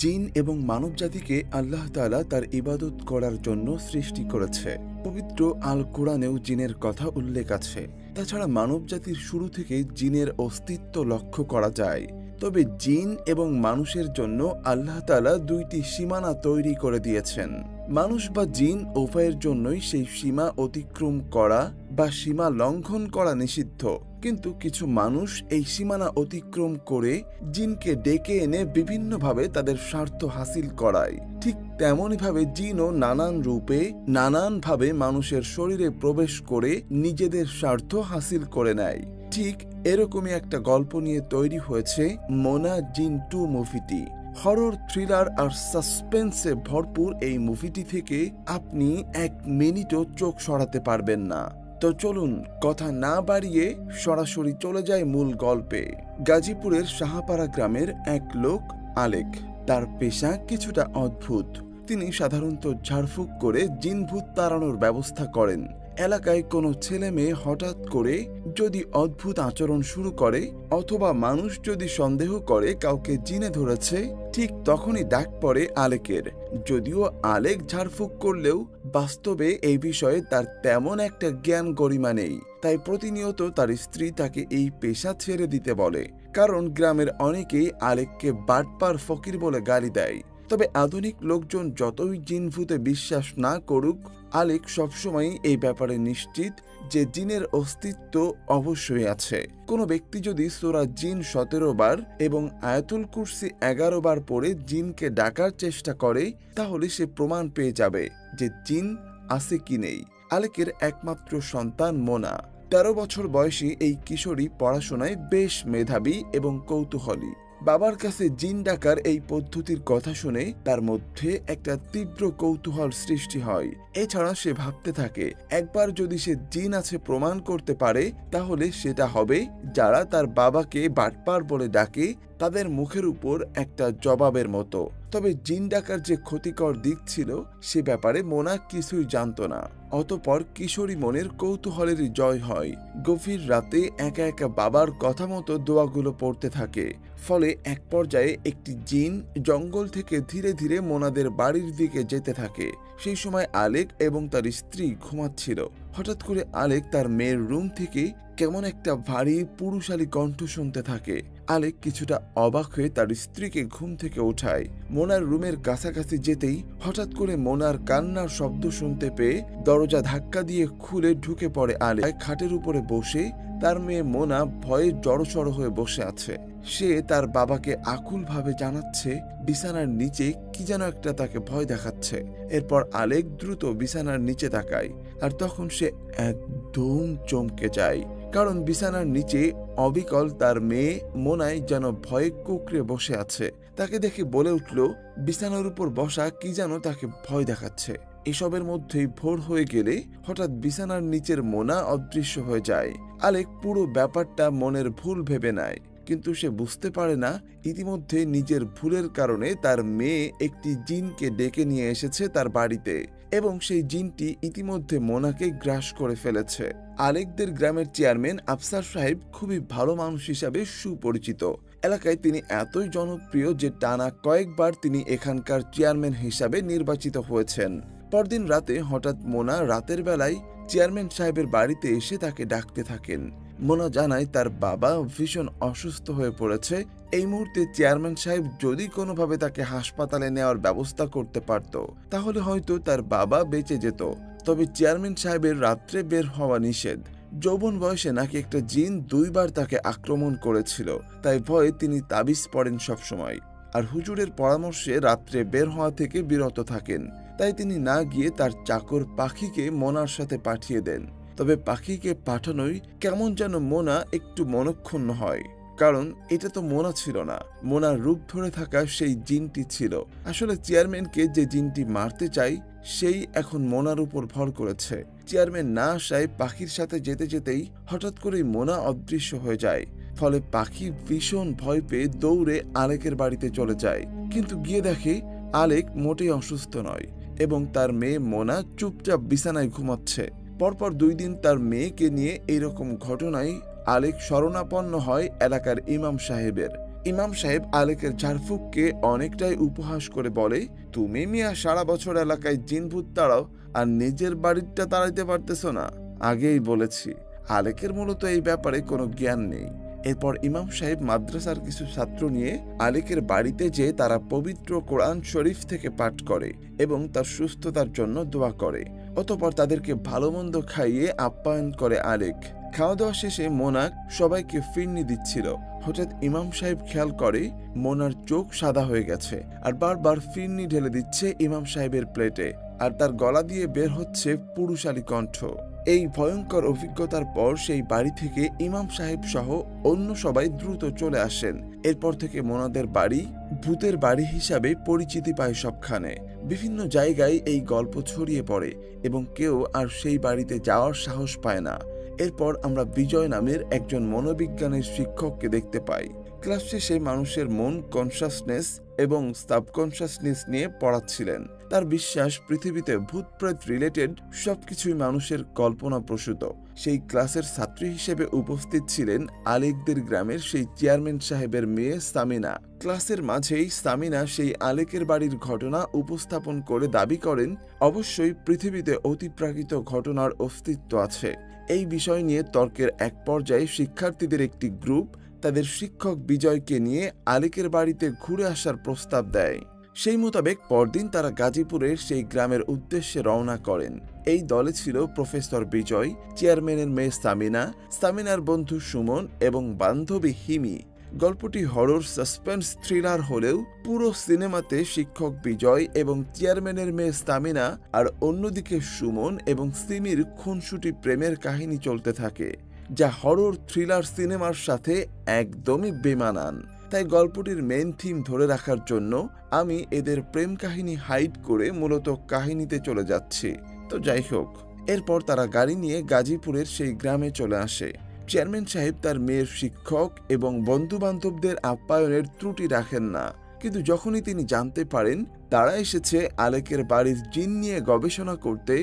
জিন এবং মানবজাতিকে আল্লাহ তাআলা তার ইবাদত করার জন্য সৃষ্টি করেছে। পবিত্র আল কোরআনেও জিনের কথা উল্লেখ আছে। তাছাড়া মানবজাতির শুরু থেকে জিনের অস্তিত্ব লক্ষ্য করা যায়। তবে জিন এবং মানুষের জন্য আল্লাহ তাআলা দুইটি সীমানা তৈরি করে দিয়েছেন। মানুষ বা জিন উভয়ের জন্যই সেই সীমা অতিক্রম করা বা সীমা লঙ্ঘন করা নিষিদ্ধ। কিন্তু কিছু মানুষ এই সীমানা অতিক্রম করে জিনকে ডেকে এনে বিভিন্নভাবে তাদের স্বার্থ হাসিল করায়। ঠিক তেমনইভাবে জিনও নানান রূপে নানানভাবে মানুষের শরীরে প্রবেশ করে নিজেদের স্বার্থ হাসিল করে নেয়। ঠিক এরকমই একটা গল্প নিয়ে তৈরি হয়েছে মোনা জিন 2 মুভিটি। হরর, থ্রিলার আর সাসপেন্সে ভরপুর এই মুভিটি থেকে আপনি এক মিনিটও চোখ সরাতে পারবেন না। তো চলুন কথা না বাড়িয়ে সরাসরি চলে যায় মূল গল্পে। গাজীপুরের সাহাপাড়া গ্রামের এক লোক আলেক। তার পেশা কিছুটা অদ্ভুত। তিনি সাধারণত ঝাড়ফুঁক করে জিনভূত তাড়ানোর ব্যবস্থা করেন। এলাকায় কোনো ছেলে মেয়ে হঠাৎ করে যদি অদ্ভুত আচরণ শুরু করে অথবা মানুষ যদি সন্দেহ করে কাউকে জিনে ধরেছে, ঠিক তখনই ডাক পড়ে আলেকের। যদিও আলেক ঝাড়ফুঁক করলেও বাস্তবে এই বিষয়ে তার তেমন একটা জ্ঞান গরিমা নেই। তাই প্রতিনিয়ত তার স্ত্রী তাকে এই পেশা ছেড়ে দিতে বলে, কারণ গ্রামের অনেকেই আলেককে বাটপার ফকির বলে গালি দেয়। তবে আধুনিক লোকজন যতই জিনভূতে বিশ্বাস না করুক, আলেক সবসময় এই ব্যাপারে নিশ্চিত যে জিনের অস্তিত্ব অবশ্যই আছে। কোনো ব্যক্তি যদি সূরা জিন 17 বার এবং আয়াতুল কুরসি 11 বার পড়ে জিনকে ডাকার চেষ্টা করে, তাহলে সে প্রমাণ পেয়ে যাবে যে জিন আছে কি নেই। আলেকের একমাত্র সন্তান মোনা। 13 বছর বয়সী এই কিশোরী পড়াশোনায় বেশ মেধাবী এবং কৌতূহলী। বাবার কাছে জিন ডাকার এই পদ্ধতির কথা শুনে তার মধ্যে একটা তীব্র কৌতূহল সৃষ্টি হয়। এছাড়া সে ভাবতে থাকে, একবার যদি সে জিন আছে প্রমাণ করতে পারে, তাহলে সেটা হবে যারা তার বাবাকে বাটপার বলে ডাকে তাদের মুখের উপর একটা জবাবের মতো। তবে জিন ডাকার যে ক্ষতিকর দিক ছিল সে ব্যাপারে মোনা কিছুই জানত না। অতঃপর কিশোরী মনের কৌতূহলের জয় হয়। গভীর রাতে একা একা বাবার কথা মতো দোয়াগুলো পড়তে থাকে। ফলে এক পর্যায়ে একটি জিন জঙ্গল থেকে ধীরে ধীরে মোনাদের বাড়ির দিকে যেতে থাকে। সেই সময় আলেক এবং তার স্ত্রী ঘুমাচ্ছিল। হঠাৎ করে আলেক তার মেয়ের রুম থেকে কেমন একটা ভারী পুরুষালী কণ্ঠ শুনতে থাকে। আলেক কিছুটা অবাক হয়ে তার স্ত্রীকে ঘুম থেকে ওঠায়। মোনার রুমের কাছাকাছি যেতেই হঠাৎ করে মোনার কান্নার শব্দ শুনতে পেয়ে দরজা ধাক্কা দিয়ে খুলে ঢুকে পড়ে আলেক। খাটের উপরে বসে তার মেয়ে মোনা ভয়ে জড়সড় হয়ে বসে আছে। সে তার বাবাকে আকুলভাবে জানাচ্ছে বিছানার নিচে কি যেন একটা তাকে ভয় দেখাচ্ছে। এরপর আলেক দ্রুত বিছানার নিচে তাকায়, আর তখন সে একদম চমকে যায়, কারণ বিছানার নিচে অবিকল তার মেয়ে মোনাই যেন ভয়ে কুঁকড়ে বসে আছে। তাকে দেখে বলে উঠল বিছানার উপর বসা কি যেন তাকে ভয় দেখাচ্ছে। এসবের মধ্যেই ভোর হয়ে গেলে হঠাৎ বিছানার নিচের মোনা অদৃশ্য হয়ে যায়। আলেক পুরো ব্যাপারটা মনের ভুল ভেবে নেয়, কিন্তু সে বুঝতে পারে না ইতিমধ্যে নিজের ভুলের কারণে তার মেয়ে একটি জিনকে ডেকে নিয়ে এসেছে তার বাড়িতে, এবং সেই জিনটি ইতিমধ্যে মোনাকে গ্রাস করে ফেলেছে। আলেকদের গ্রামের চেয়ারম্যান আফসার সাহেব খুবই ভালো মানুষ হিসাবে সুপরিচিত। এলাকায় তিনি এতই জনপ্রিয় যে টানা কয়েকবার তিনি এখানকার চেয়ারম্যান হিসাবে নির্বাচিত হয়েছেন। পরদিন রাতে হঠাৎ মোনা রাতের বেলায় চেয়ারম্যান সাহেবের বাড়িতে এসে তাকে ডাকতে থাকেন। মোনা জানায় তার বাবা ভীষণ অসুস্থ হয়ে পড়েছে। এই মুহূর্তে চেয়ারম্যান সাহেব যদি কোনোভাবে তাকে হাসপাতালে নেওয়ার ব্যবস্থা করতে পারত, তাহলে হয়তো তার বাবা বেঁচে যেত। তবে চেয়ারম্যান সাহেবের রাত্রে বের হওয়া নিষেধ। যৌবন বয়সে নাকি একটা জিন 2 বার তাকে আক্রমণ করেছিল, তাই ভয়ে তিনি তাবিজ পড়েন সবসময়, আর হুজুরের পরামর্শে রাত্রে বের হওয়া থেকে বিরত থাকেন। তাই তিনি না গিয়ে তার চাকর পাখিকে মোনার সাথে পাঠিয়ে দেন। তবে পাখিকে পাঠানোই কেমন যেন মোনা একটু মনক্ষুণ্ণ হয়, কারণ এটা তো মোনা ছিল না, মোনার রূপ ধরে থাকা সেই জিনটি ছিল। আসলে চেয়ারম্যানকে যে জিনটি মারতে চাই সেই এখন মোনার উপর ভর করেছে। চেয়ারম্যান না আসায় পাখির সাথে যেতে যেতেই হঠাৎ করেই মোনা অদৃশ্য হয়ে যায়। ফলে পাখি ভীষণ ভয় পেয়ে দৌড়ে আলেকের বাড়িতে চলে যায়, কিন্তু গিয়ে দেখে আলেক মোটেই অসুস্থ নয় এবং তার মেয়ে মোনা চুপচাপ বিছানায় ঘুমাচ্ছে। পরপর 2 দিন তার মেয়েকে নিয়ে এইরকম ঘটনায় আলেক শরণাপন্ন হয় এলাকার ইমাম সাহেবের। ইমাম সাহেব আলেকের ঝাড়ফুঁককে অনেকটাই উপহাস করে বলে, তুমি মিয়া সারা বছর এলাকায় জিন ভূত তাড়াও আর নিজের বাড়িটা তাড়াইতে পারতেছ না। আগেই বলেছি আলেকের মূলত এই ব্যাপারে কোনো জ্ঞান নেই। এরপর ইমাম সাহেব মাদ্রাসার কিছু ছাত্র নিয়ে আলেকের বাড়িতে যেয়ে তারা পবিত্র কোরআন শরীফ থেকে পাঠ করে এবং তার সুস্থতার জন্য দোয়া করে। অতঃপর তাদেরকে ভালো মন্দ খাইয়ে আপ্যায়ন করে আলেক। খাওয়া দাওয়া শেষে মোনা সবাইকে ফিরনি দিচ্ছিল। হঠাৎ ইমাম সাহেব খেয়াল করে মোনার চোখ সাদা হয়ে গেছে আর বারবার ফিরনি ঢেলে দিচ্ছে ইমাম সাহেবের প্লেটে, আর তার গলা দিয়ে বের হচ্ছে পুরুষালী কণ্ঠ। এই ভয়ঙ্কর অভিজ্ঞতার পর সেই বাড়ি থেকে ইমাম সাহেব সহ অন্য সবাই দ্রুত চলে আসেন। এরপর থেকে মোনাদের বাড়ি ভূতের বাড়ি হিসাবে পরিচিতি পায় সবখানে। বিভিন্ন জায়গায় এই গল্প ছড়িয়ে পড়ে এবং কেউ আর সেই বাড়িতে যাওয়ার সাহস পায় না। এরপর আমরা বিজয় নামের একজন মনোবিজ্ঞানের শিক্ষককে দেখতে পাই। ক্লাস শেষে মানুষের মন কনসাসনেস এবং সাবকনসাসনেস নিয়ে পড়াচ্ছিলেন। তার বিশ্বাস পৃথিবীতে ভূত প্রেত রিলেটেড সবকিছুই মানুষের কল্পনা প্রসূত। সেই ক্লাসের ছাত্রী হিসেবে উপস্থিত ছিলেন আলেকদের গ্রামের সেই চেয়ারম্যান সাহেবের মেয়ে সামিনা। ক্লাসের মাঝেই সামিনা সেই আলেকের বাড়ির ঘটনা উপস্থাপন করে দাবি করেন অবশ্যই পৃথিবীতে অতিপ্রাকৃত ঘটনার অস্তিত্ব আছে। এই বিষয় নিয়ে তর্কের এক পর্যায়ে শিক্ষার্থীদের একটি গ্রুপ তাদের শিক্ষক বিজয়কে নিয়ে আলেকের বাড়িতে ঘুরে আসার প্রস্তাব দেয়। সেই মোতাবেক পরদিন তারা গাজীপুরের সেই গ্রামের উদ্দেশ্যে রওনা করেন। এই দলে ছিল প্রফেসর বিজয়, চেয়ারম্যানের মেয়ে সামিনা, সামিনার বন্ধু সুমন এবং বান্ধবী হিমি। গল্পটি হরর সাসপেন্স থ্রিলার হলেও পুরো সিনেমাতে শিক্ষক বিজয় এবং চেয়ারম্যানের মেয়ে সামিনা আর অন্যদিকে সুমন এবং সিমির খুনসুটি প্রেমের কাহিনী চলতে থাকে, যা হরর থ্রিলার সিনেমার সাথে একদমই বেমানান। তাই গল্পটির মেইন থিম ধরে রাখার জন্য আমি এদের প্রেম কাহিনী হাইড করে মূলত কাহিনীতে চলে যাচ্ছি। তো যাই হোক, এরপর তারা গাড়ি নিয়ে গাজীপুরের সেই গ্রামে চলে আসে। চেয়ারম্যান সাহেব তার মেয়ের শিক্ষক এবং বন্ধু বান্ধবদের আপ্যায়নের ত্রুটি রাখেন না, কিন্তু যখনই তিনি জানতে পারেন তারা এসেছে আলেকের বাড়ির জিন নিয়ে গবেষণা করতে,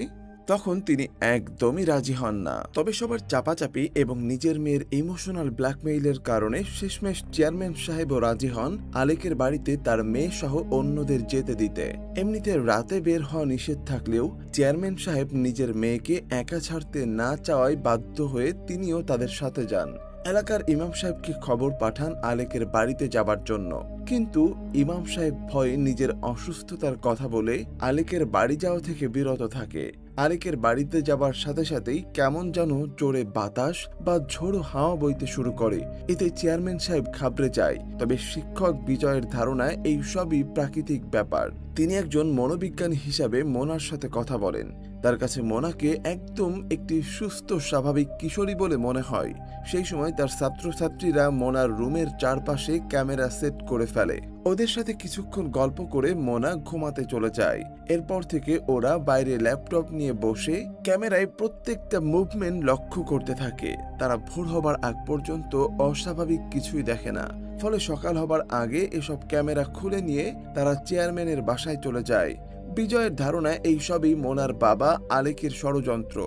তখন তিনি একদমই রাজি হন না। তবে সবার চাপাচাপি এবং নিজের মেয়ের ইমোশনাল ব্ল্যাকমেইলের কারণে শেষমেশ চেয়ারম্যান সাহেবও রাজি হন আলেকের বাড়িতে তার মেয়ে সহ অন্যদের যেতে দিতে। এমনিতে রাতে বের হওয়া নিষেধ থাকলেও চেয়ারম্যান সাহেব নিজের মেয়েকে একা ছাড়তে না চাওয়ায় বাধ্য হয়ে তিনিও তাদের সাথে যান। এলাকার ইমাম সাহেবকে খবর পাঠান আলেকের বাড়িতে যাবার জন্য, কিন্তু ইমাম সাহেব ভয়ে নিজের অসুস্থতার কথা বলে আলেকের বাড়ি যাওয়া থেকে বিরত থাকে। আলেকের বাড়িতে যাবার সাথে সাথেই কেমন যেন জোরে বাতাস বা ঝোড়ো হাওয়া বইতে শুরু করে। এতে চেয়ারম্যান সাহেব ঘাবড়ে যায়। তবে শিক্ষক বিজয়ের ধারণায় এই সবই প্রাকৃতিক ব্যাপার। তিনি একজন মনোবিজ্ঞানী হিসাবে মোনার সাথে কথা বলেন। তার কাছে মোনাকে একদম একটি সুস্থ স্বাভাবিক কিশোরী বলে মনে হয়। সেই সময় তার ছাত্রছাত্রীরা মোনার রুমের চারপাশে ক্যামেরা সেট করে ফেলে। ওদের সাথে কিছুক্ষণ গল্প করে মোনা ঘুমাতে চলে যায়। এরপর থেকে ওরা বাইরে ল্যাপটপ নিয়ে বসে ক্যামেরায় প্রত্যেকটা মুভমেন্ট লক্ষ্য করতে থাকে। তারা ভোর হবার আগ পর্যন্ত অস্বাভাবিক কিছুই দেখে না। ফলে সকাল হবার আগে এসব ক্যামেরা খুলে নিয়ে তারা চেয়ারম্যানের বাসায় চলে যায়। বিজয়ের ধারণা এই সবই মোনার বাবা আলেকের ষড়যন্ত্র।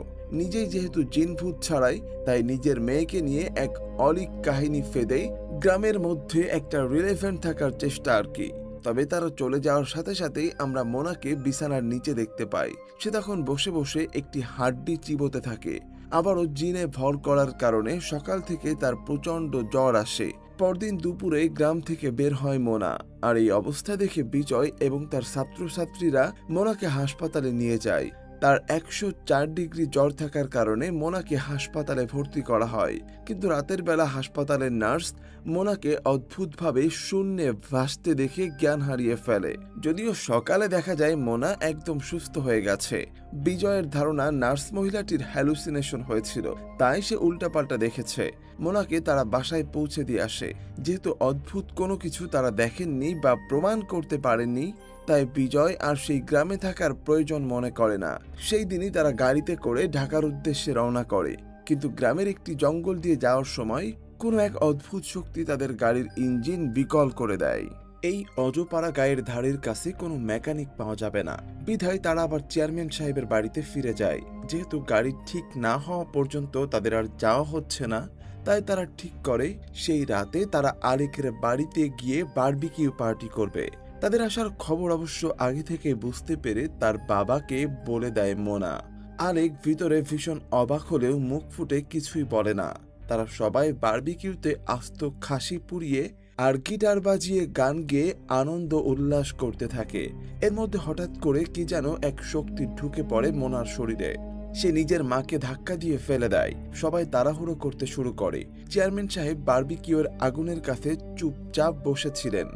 নিজেই যেহেতু জিন ভূত ছাড়াই, তাই নিজের মেয়েকে নিয়ে এক অলিক কাহিনী ফেদে গ্রামের মধ্যে একটা রিলেভেন্ট থাকার চেষ্টা আর কি। তবে তারা চলে যাওয়ার সাথে সাথেই আমরা মোনাকে বিছানার নিচে দেখতে পাই। সে তখন বসে বসে একটি হাড্ডি চিবোতে থাকে। আবারও জিনে ভর করার কারণে সকাল থেকে তার প্রচন্ড জ্বর আসে। পরদিন দুপুরে গ্রাম থেকে বের হয় মোনা, আর এই অবস্থা দেখে বিজয় এবং তার ছাত্রছাত্রীরা মোনাকে হাসপাতালে নিয়ে যায়। তার 104 ডিগ্রি জ্বর থাকার কারণে মোনাকে হাসপাতালে ভর্তি করা হয়। কিন্তু রাতের বেলা হাসপাতালের নার্স মোনাকে অদ্ভুতভাবে শূন্যে ভাসতে দেখে জ্ঞান হারিয়ে ফেলে। যদিও সকালে দেখা যায় মোনা একদম সুস্থ হয়ে গেছে। বিজয়ের ধারণা নার্স মহিলাটির হ্যালুসিনেশন হয়েছিল, তাই সে উল্টাপাল্টা দেখেছে। মোনাকে তারা বাসায় পৌঁছে দিয়ে আসে। যেহেতু অদ্ভুত কোনো কিছু তারা দেখেননি বা প্রমাণ করতে পারেননি, তাই বিজয় আর সেই গ্রামে থাকার প্রয়োজন মনে করে না। সেই দিনই তারা গাড়িতে করে ঢাকার উদ্দেশ্যে রওনা করে। কিন্তু গ্রামের একটি জঙ্গল দিয়ে যাওয়ার সময় কোনো এক অদ্ভুত শক্তি তাদের গাড়ির ইঞ্জিন বিকল করে দেয়। এই অজপাড়া গায়ের ধারের কাছে কোনো মেকানিক পাওয়া যাবে না, বিধায় তারা আবার চেয়ারম্যান সাহেবের বাড়িতে ফিরে যায়। যেহেতু গাড়ি ঠিক না হওয়া পর্যন্ত তাদের আর যাওয়া হচ্ছে না, তাই তারা ঠিক করে সেই রাতে তারা আলেকের বাড়িতে গিয়ে বারবিকিউ পার্টি করবে। তাদের আসার খবর অবশ্য আগে থেকে বুঝতে পেরে তার বাবাকে বলে দেয় মোনা। আলেক ভিতরে ভীষণ অবাক হলেও মুখ ফুটে কিছুই বলে না। তারা সবাই বারবিকিউতে আস্ত খাসি পুড়িয়ে আর গিটার বাজিয়ে গান গেয়ে আনন্দ উল্লাস করতে থাকে। এর মধ্যে হঠাৎ করে কি যেন এক শক্তি ঢুকে পড়ে মোনার শরীরে। সে নিজের মাকে ধাক্কা দিয়ে ফেলে দেয়। সবাই তাড়াহুড়ো করতে শুরু করে। চেয়ারম্যান সাহেব বারবিকিউর আগুনের কাছে চুপচাপ বসেছিলেন।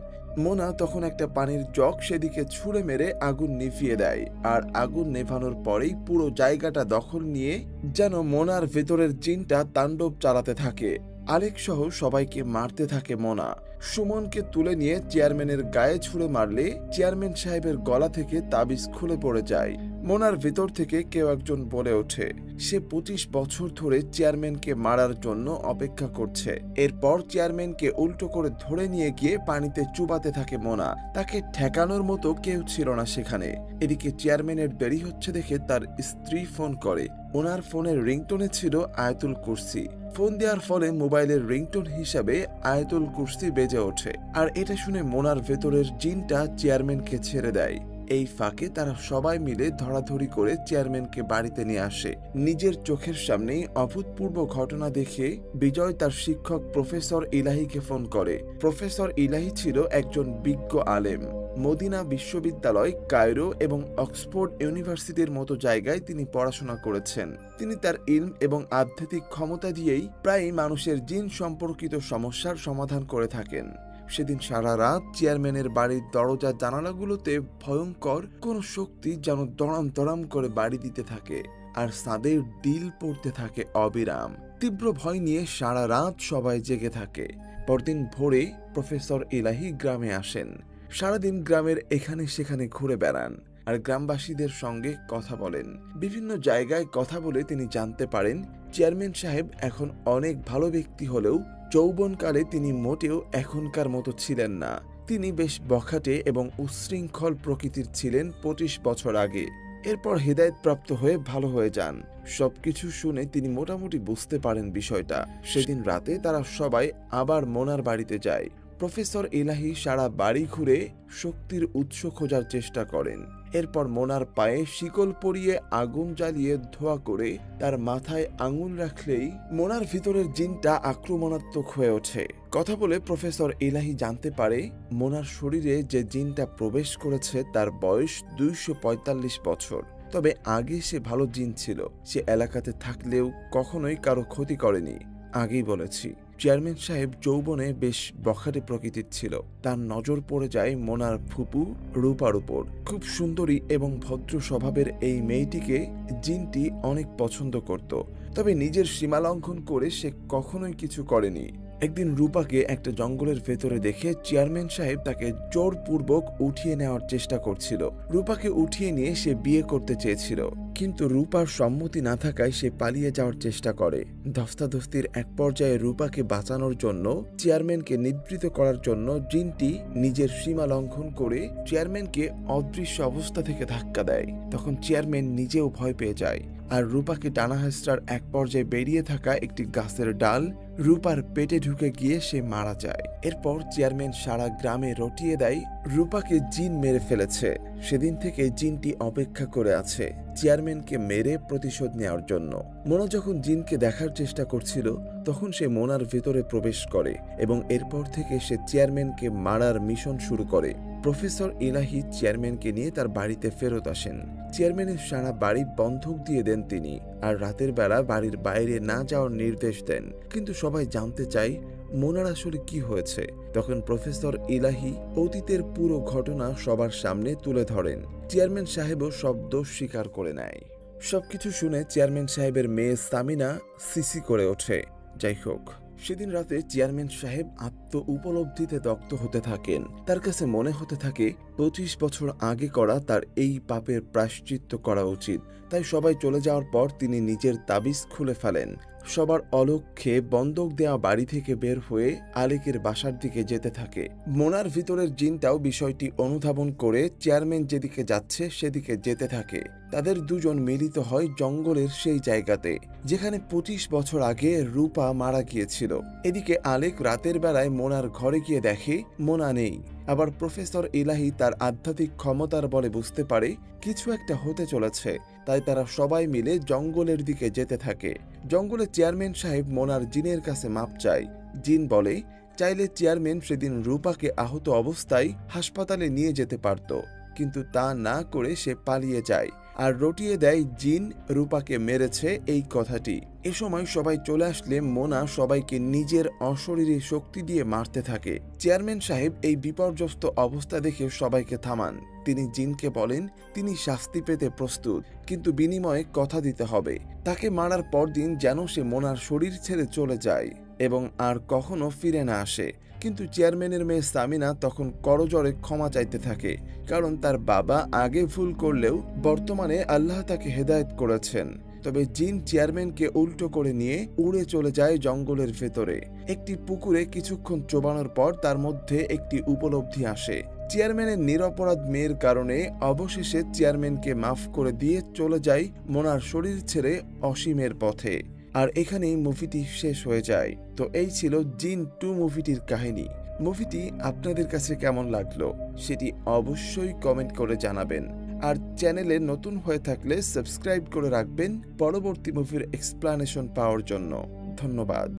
মোনা তখন একটা পানির জগ সেদিকে ছুঁড়ে মেরে আগুন নিভিয়ে দেয়, আর আগুন নেভানোর পরেই পুরো জায়গাটা দখল নিয়ে যেন মোনার ভেতরের জিনটা তাণ্ডব চালাতে থাকে। আলেক সহ সবাইকে মারতে থাকে মোনা। সুমনকে তুলে নিয়ে চেয়ারম্যানের গায়ে ছুঁড়ে মারলে চেয়ারম্যান সাহেবের গলা থেকে তাবিজ খুলে পড়ে যায়। মোনার ভেতর থেকে কেউ একজন বলে ওঠে সে 25 বছর ধরে চেয়ারম্যানকে মারার জন্য অপেক্ষা করছে। এরপর চেয়ারম্যানকে উল্টো করে ধরে নিয়ে গিয়ে পানিতে চুবাতে থাকে মোনা। তাকে ঠেকানোর মতো কেউ ছিল না সেখানে। এদিকে চেয়ারম্যানের দেরি হচ্ছে দেখে তার স্ত্রী ফোন করে। ওনার ফোনের রিংটোনে ছিল আয়াতুল কুরসি। ফোন দেওয়ার ফলে মোবাইলের রিংটোন হিসাবে আয়াতুল কুরসি বেজে ওঠে, আর এটা শুনে মোনার ভেতরের জিনটা চেয়ারম্যানকে ছেড়ে দেয়। এই ফাঁকে তারা সবাই মিলে ধরাধরি করে চেয়ারম্যানকে বাড়িতে নিয়ে আসে। নিজের চোখের সামনেই অভূতপূর্ব ঘটনা দেখে বিজয় তার শিক্ষক প্রফেসর ইলাহিকে ফোন করে। প্রফেসর ইলাহি ছিল একজন বিজ্ঞ আলেম। মদিনা বিশ্ববিদ্যালয়, কায়রো এবং অক্সফোর্ড ইউনিভার্সিটির মতো জায়গায় তিনি পড়াশোনা করেছেন। তিনি তার ইলম এবং আধ্যাত্মিক ক্ষমতা দিয়েই প্রায়ই মানুষের জিন সম্পর্কিত সমস্যার সমাধান করে থাকেন। সেদিন সারা রাত চেয়ারম্যানের বাড়ির দরজা জানালাগুলোতে ভয়ঙ্কর কোন শক্তি যেন দড়াম দড়াম করে বাড়ি দিতে থাকে, আর ছাদের ডিল পড়তে থাকে অবিরাম। তীব্র ভয় নিয়ে সারা রাত সবাই জেগে থাকে। পরদিন ভোরে প্রফেসর ইলাহি গ্রামে আসেন। সারাদিন গ্রামের এখানে সেখানে ঘুরে বেড়ান আর গ্রামবাসীদের সঙ্গে কথা বলেন। বিভিন্ন জায়গায় কথা বলে তিনি জানতে পারেন চেয়ারম্যান সাহেব এখন অনেক ভালো ব্যক্তি হলেও যৌবনকালে তিনি মোটেও এখনকার মতো ছিলেন না। তিনি বেশ বখাটে এবং উচ্ছৃঙ্খল প্রকৃতির ছিলেন 25 বছর আগে। এরপর হেদায়েতপ্রাপ্ত হয়ে ভালো হয়ে যান। সবকিছু শুনে তিনি মোটামুটি বুঝতে পারেন বিষয়টা। সেদিন রাতে তারা সবাই আবার মোনার বাড়িতে যায়। প্রফেসর ইলাহি সারা বাড়ি ঘুরে শক্তির উৎস খোঁজার চেষ্টা করেন। এরপর মোনার পায়ে শিকল পরিয়ে আগুন জ্বালিয়ে ধোয়া করে তার মাথায় আঙুল রাখলেই মোনার ভিতরের জিনটা আক্রমণাত্মক হয়ে ওঠে। কথা বলে প্রফেসর ইলাহি জানতে পারে মোনার শরীরে যে জিনটা প্রবেশ করেছে তার বয়স 245 বছর। তবে আগে সে ভালো জিন ছিল। সে এলাকাতে থাকলেও কখনোই কারো ক্ষতি করেনি। আগেই বলেছি চেয়ারম্যান সাহেব যৌবনে বেশ বখাটে প্রকৃতির ছিল। তার নজর পড়ে যায় মোনার ফুপু রূপার উপর। খুব সুন্দরী এবং ভদ্র স্বভাবের এই মেয়েটিকে জিনটি অনেক পছন্দ করত, তবে নিজের সীমা লঙ্ঘন করে সে কখনোই কিছু করেনি। একদিন রূপাকে একটা জঙ্গলের ভেতরে দেখে চেয়ারম্যান সাহেব তাকে জোরপূর্বক উঠিয়ে নেওয়ার চেষ্টা করছিল। রূপাকে উঠিয়ে নিয়ে সে বিয়ে করতে চেয়েছিল, কিন্তু রূপার সম্মতি না থাকায় সে পালিয়ে যাওয়ার চেষ্টা করে। ধস্তাধস্তির এক পর্যায়ে রূপাকে বাঁচানোর জন্য চেয়ারম্যানকে নিবৃত করার জন্য জিনটি নিজের সীমা লঙ্ঘন করে চেয়ারম্যানকে অদৃশ্য অবস্থা থেকে ধাক্কা দেয়। তখন চেয়ারম্যান নিজেও ভয় পেয়ে যায়, আর রূপাকে টানা হেঁচড়ার এক পর্যায়ে বেরিয়ে থাকা একটি গাছের ডাল রূপার পেটে ঢুকে গিয়ে সে মারা যায়। এরপর চেয়ারম্যান সারা গ্রামে রটিয়ে দেয় রূপাকে জিন মেরে ফেলেছে। সেদিন থেকে জিনটি অপেক্ষা করে আছে চেয়ারম্যানকে মেরে প্রতিশোধ নেওয়ার জন্য। মোনা যখন জিনকে দেখার চেষ্টা করছিল তখন সে মোনার ভেতরে প্রবেশ করে এবং এরপর থেকে সে চেয়ারম্যানকে মারার মিশন শুরু করে। প্রফেসর ইলাহি চেয়ারম্যানকে নিয়ে তার বাড়িতে ফেরত আসেন। চেয়ারম্যানের সারা বাড়ি বন্ধক দিয়ে দেন তিনি, আর রাতের বেলা বাড়ির বাইরে না যাওয়ার নির্দেশ দেন। কিন্তু সবাই জানতে চায় মোনার আসলে কি হয়েছে। তখন প্রফেসর ইলাহি অতীতের পুরো ঘটনা সবার সামনে তুলে ধরেন। চেয়ারম্যান সাহেবও সব দোষ স্বীকার করে নেয়। সবকিছু শুনে চেয়ারম্যান সাহেবের মেয়ে সামিনা সিসি করে ওঠে। যাই হোক, সেদিন রাতে চেয়ারম্যান সাহেব আত্ম উপলব্ধিতে দগ্ধ হতে থাকেন। তার কাছে মনে হতে থাকে 25 বছর আগে করা তার এই পাপের প্রায়শ্চিত্ত করা উচিত। তাই সবাই চলে যাওয়ার পর তিনি নিজের তাবিজ খুলে ফেলেন। সবার অলক্ষ্যে বন্ধক দেওয়া বাড়ি থেকে বের হয়ে আলেকের বাসার দিকে যেতে থাকে। মোনার ভিতরের জিনটাও বিষয়টি অনুধাবন করে চেয়ারম্যান যেদিকে যাচ্ছে সেদিকে যেতে থাকে। তাদের দুজন মিলিত হয় জঙ্গলের সেই জায়গাতে যেখানে 25 বছর আগে রূপা মারা গিয়েছিল। এদিকে আলেক রাতের বেলায় মোনার ঘরে গিয়ে দেখে মোনা নেই। আবার প্রফেসর ইলাহি তার আধ্যাত্মিক ক্ষমতার বলে বুঝতে পারে কিছু একটা হতে চলেছে। তাই তারা সবাই মিলে জঙ্গলের দিকে যেতে থাকে। জঙ্গলে চেয়ারম্যান সাহেব মোনার জিনের কাছে মাপ চায়। জিন বলে চাইলে চেয়ারম্যান সেদিন রূপাকে আহত অবস্থায় হাসপাতালে নিয়ে যেতে পারত, কিন্তু তা না করে সে পালিয়ে যায় আর রটিয়ে দেয় জিন রূপাকে মেরেছে এই কথাটি। এ সময় সবাই চলে আসলে মোনা সবাইকে নিজের অশরীরী শক্তি দিয়ে মারতে থাকে। চেয়ারম্যান সাহেব এই বিপর্যস্ত অবস্থা দেখে সবাইকে থামান। তিনি জিনকে বলেন তিনি শাস্তি পেতে প্রস্তুত, কিন্তু বিনিময়ে কথা দিতে হবে। তাকে মারার পরদিন যেন সে মোনার শরীর ছেড়ে চলে যায় এবং আর কখনো ফিরে না আসে। কিন্তু চেয়ারম্যানের মেয়ে সামিনা তখন করজোরে ক্ষমা চাইতে থাকে, কারণ তার বাবা আগে ভুল করলেও বর্তমানে আল্লাহ তাকে হেদায়েত করেছেন। তবে জিন চেয়ারম্যানকে উল্টো করে নিয়ে উড়ে চলে যায় জঙ্গলের ভেতরে। একটি পুকুরে কিছুক্ষণ চোবানোর পর তার মধ্যে একটি উপলব্ধি আসে। চেয়ারম্যানের নিরপরাধ মেয়ের কারণে অবশেষে চেয়ারম্যানকে মাফ করে দিয়ে চলে যায় মোনার শরীর ছেড়ে অসীমের পথে। আর এখানেই মুভিটি শেষ হয়ে যায়। তো এই ছিল জিন 2 মুভিটির কাহিনী। মুভিটি আপনাদের কাছে কেমন লাগলো সেটি অবশ্যই কমেন্ট করে জানাবেন। আর চ্যানেলে নতুন হয়ে থাকলে সাবস্ক্রাইব করে রাখবেন পরবর্তী মুভির এক্সপ্লানেশন পাওয়ার জন্য। ধন্যবাদ।